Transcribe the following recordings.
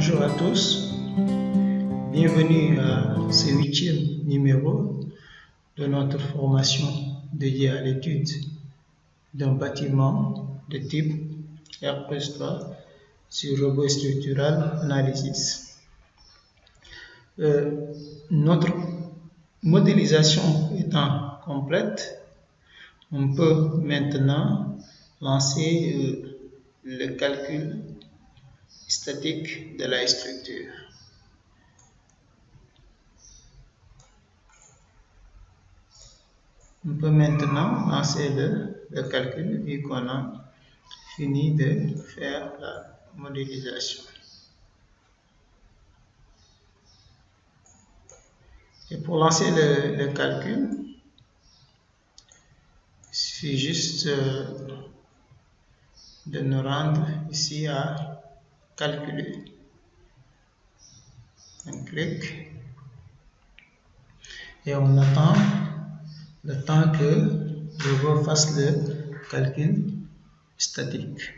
Bonjour à tous, bienvenue à ce 8e numéro de notre formation dédiée à l'étude d'un bâtiment de type R+3 sur robot structural analysis. Notre modélisation étant complète, on peut maintenant lancer le calcul statique de la structure. On peut maintenant lancer le calcul vu qu'on a fini de faire la modélisation. Et pour lancer le calcul, il suffit juste de nous rendre ici à calculer. On clique et on attend le temps que le robot fasse le calcul statique.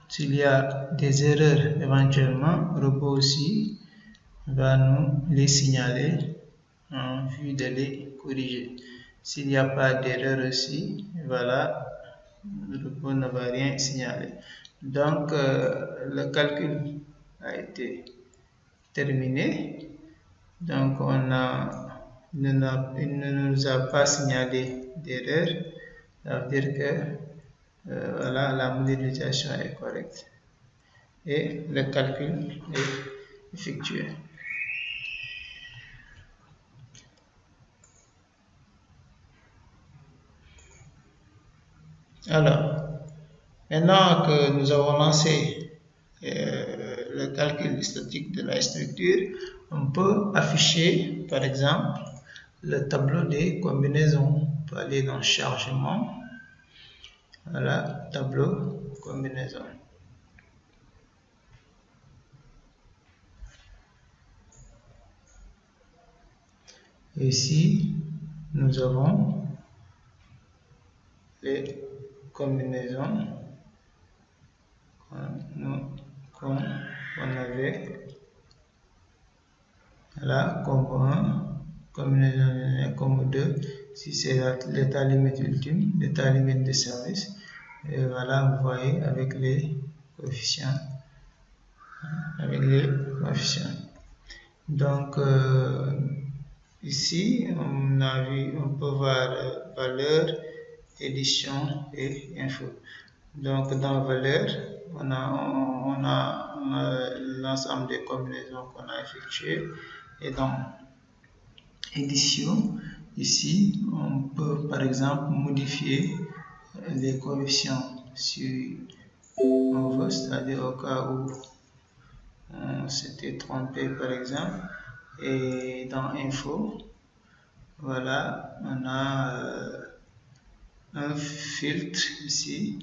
S'il y a des erreurs éventuellement, le robot aussi va nous les signaler en vue de les corriger. S'il n'y a pas d'erreur aussi, voilà, le robot ne va rien signaler. Donc, le calcul a été terminé. Donc, il ne nous a pas signalé d'erreur. Ça veut dire que voilà, la modélisation est correcte et le calcul est effectué. Alors, maintenant que nous avons lancé le calcul statique de la structure, on peut afficher, par exemple, le tableau des combinaisons. On peut aller dans Chargement, voilà, tableau combinaison. Ici, nous avons les combinaisons qu'on avait là, comme 1, combinaison 1, comme 2, si c'est l'état limite ultime, l'état limite de service. Et voilà, vous voyez avec les coefficients. Donc, ici, on peut voir valeur, édition et info. Donc, dans valeur, on a l'ensemble des combinaisons qu'on a effectuées. Et dans édition, ici, on peut par exemple modifier les coefficients si on veut, c'est-à-dire au cas où on s'était trompé par exemple. Et dans info, voilà, on a un filtre ici.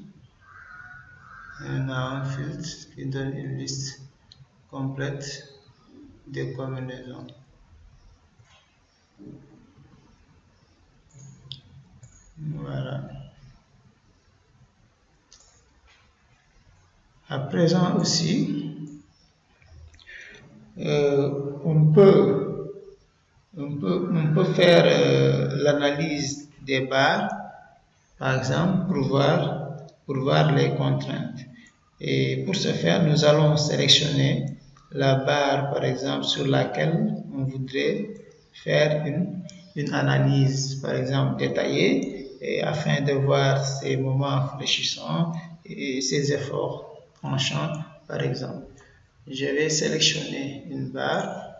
On a un filtre qui donne une liste complète des combinaisons. Voilà. À présent aussi, on peut faire l'analyse des barres, par exemple, pour voir les contraintes. Et pour ce faire, nous allons sélectionner la barre, par exemple, sur laquelle on voudrait faire une analyse, par exemple, détaillée, et afin de voir ses moments fléchissants et ses efforts tranchants, par exemple. Je vais sélectionner une barre.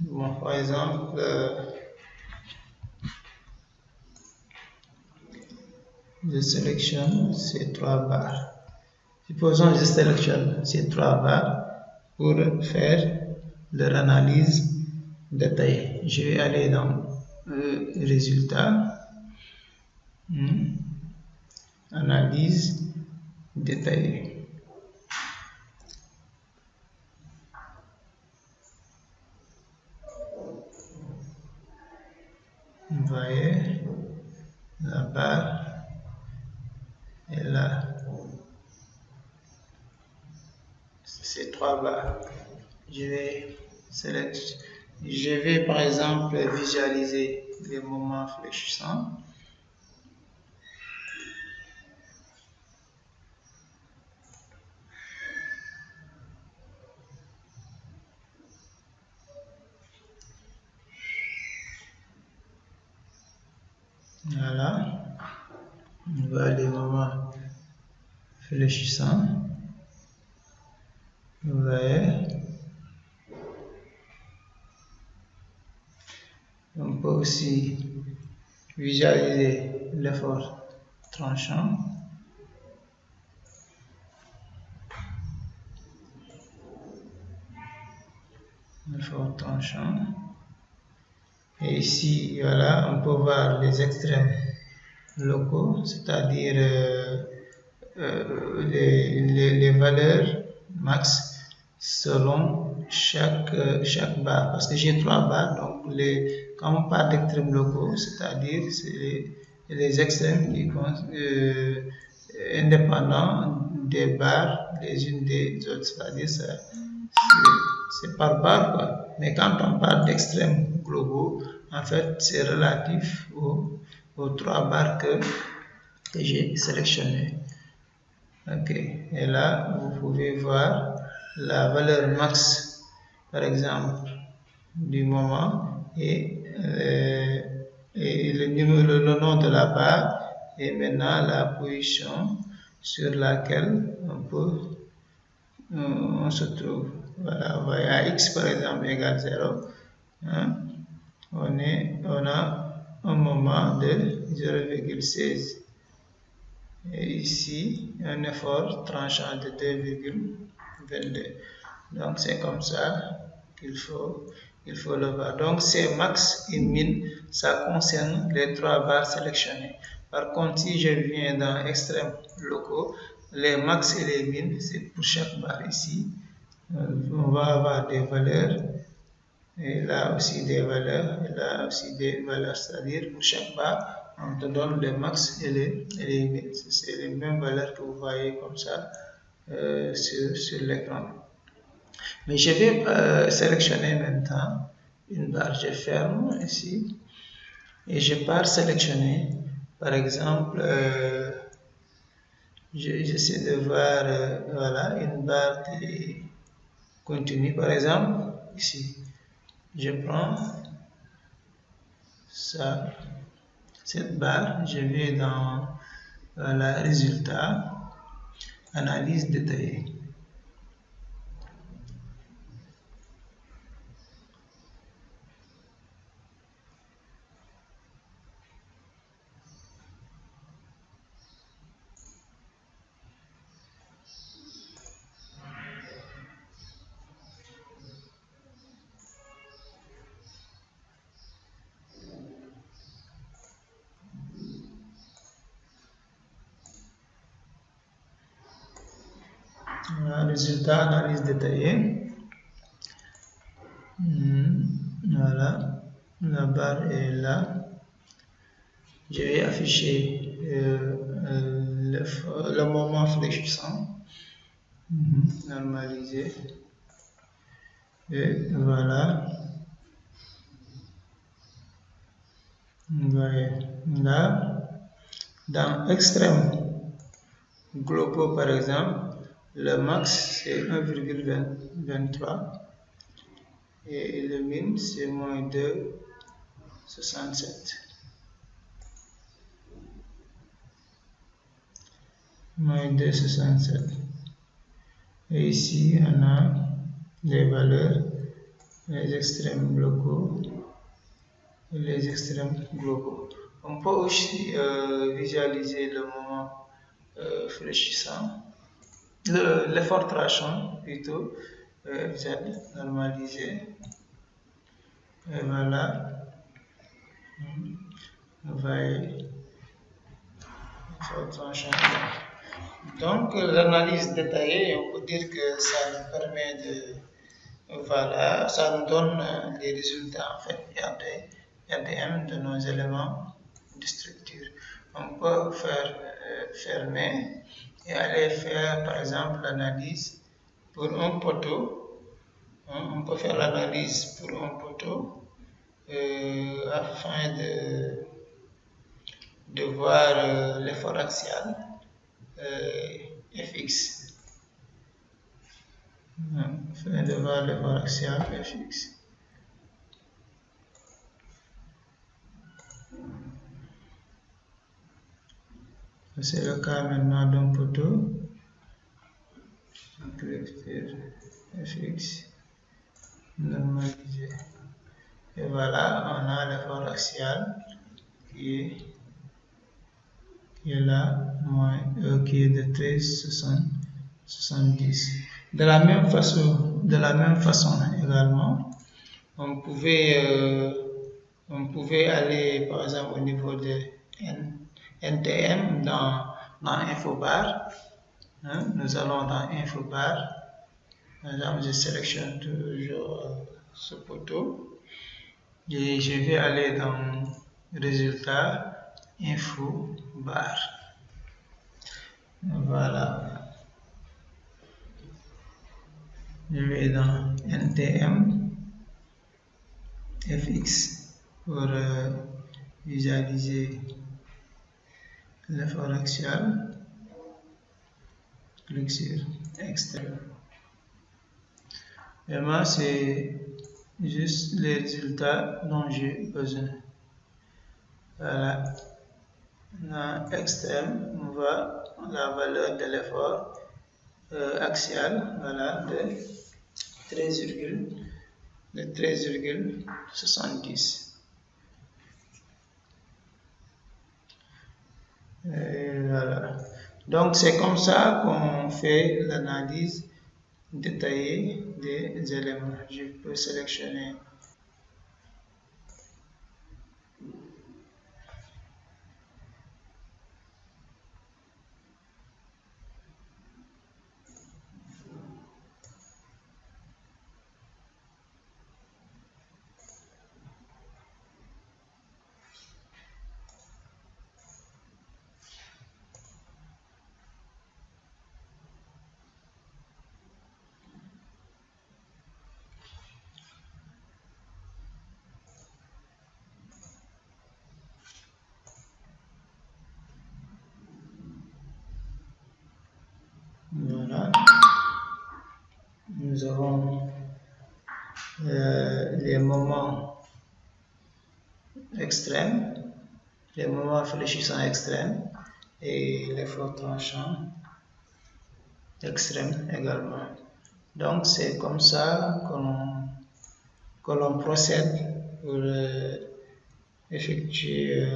Bon, par exemple, je sélectionne ces 3 barres. Supposons que je sélectionne ces 3 barres pour faire leur analyse détaillée. Je vais aller dans Résultats, Analyse détaillée. Vous voyez, la barre est là. Ces 3 barres. Je vais par exemple visualiser les moments fléchissants. Voilà, on voit les moments fléchissants. Vous voyez, on peut aussi visualiser l'effort tranchant. L'effort tranchant. Et ici, voilà, on peut voir les extrêmes locaux, c'est-à-dire les valeurs max selon chaque barre. Parce que j'ai 3 barres, donc quand on parle d'extrêmes locaux, c'est-à-dire c'est les extrêmes qui sont indépendants des barres les unes des autres, c'est-à-dire c'est par barre, quoi. Mais quand on parle d'extrêmes globaux, en fait, c'est relatif aux 3 barres que j'ai sélectionnées. Ok, et là, vous pouvez voir la valeur max, par exemple, du moment et le nom de la barre et maintenant la position sur laquelle on se trouve. Voilà, vous voyez, à x par exemple égale 0, hein, on a un moment de 0,16. Et ici, un effort tranchant de 2,22. Donc, c'est comme ça qu'il faut le voir. Donc, c'est max et min, ça concerne les 3 barres sélectionnées. Par contre, si je viens dans extrêmes locaux, les max et les min, c'est pour chaque barre ici. On va avoir des valeurs, et là aussi des valeurs, et là aussi des valeurs, c'est-à-dire pour chaque barre, on te donne les max et les min. C'est les mêmes valeurs que vous voyez comme ça sur l'écran. Mais je vais sélectionner maintenant une barre, je ferme ici, et je pars sélectionner, par exemple, j'essaie de voir voilà, une barre continue, par exemple, ici. Je prends ça, cette barre, je vais dans la résultat, analyse détaillée. Résultat, analyse détaillée. Voilà, la barre est là. Je vais afficher le moment fléchissant. Normaliser. Et voilà. Vous voyez là, dans extrême globaux par exemple, le max c'est 1,23 et le min c'est moins 2,67. Moins 2,67. Et ici on a les valeurs, les extrêmes locaux et les extrêmes globaux. On peut aussi visualiser le moment fléchissant, l'effort tranchant plutôt, Z, normalisé. Et voilà. Vous voyez, effort tranchant. Donc, l'analyse détaillée, on peut dire que ça nous permet de, voilà, ça nous donne les résultats en fait. Regardez, NTM de nos éléments de structure. On peut faire fermer et aller faire par exemple l'analyse pour un poteau. On peut faire l'analyse pour un poteau afin de voir l'effort axial Fx. Afin de voir l'effort axial Fx. C'est le cas maintenant d'un poteau. On peut écrire Fx normalisé. Et voilà, on a l'effort axial qui est là, qui est de 13,70. De la même façon également, on pouvait aller par exemple au niveau de NTM dans Infobar. Nous allons dans Infobar. Par exemple, je sélectionne toujours ce poteau et je vais aller dans Résultats, Infobar. Voilà. Je vais dans NTM, FX pour visualiser l'effort axial. Clique sur Extérieur. Vraiment, c'est juste les résultats dont j'ai besoin. Voilà. Dans Extrême, on voit la valeur de l'effort axial, voilà, de 13,70. Voilà. Donc c'est comme ça qu'on fait l'analyse détaillée des éléments. Je peux sélectionner voilà. Nous avons les moments extrêmes, les moments fléchissants extrêmes et l'effort tranchant extrême également. Donc c'est comme ça que l'on procède pour effectuer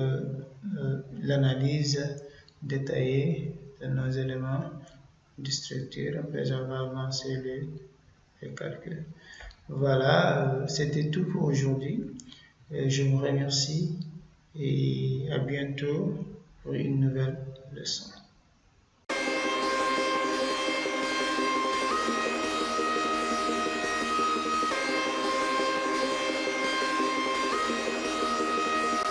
l'analyse détaillée de nos éléments de structure après avoir avancé les calculs. Voilà, c'était tout pour aujourd'hui. Je vous remercie et à bientôt pour une nouvelle leçon.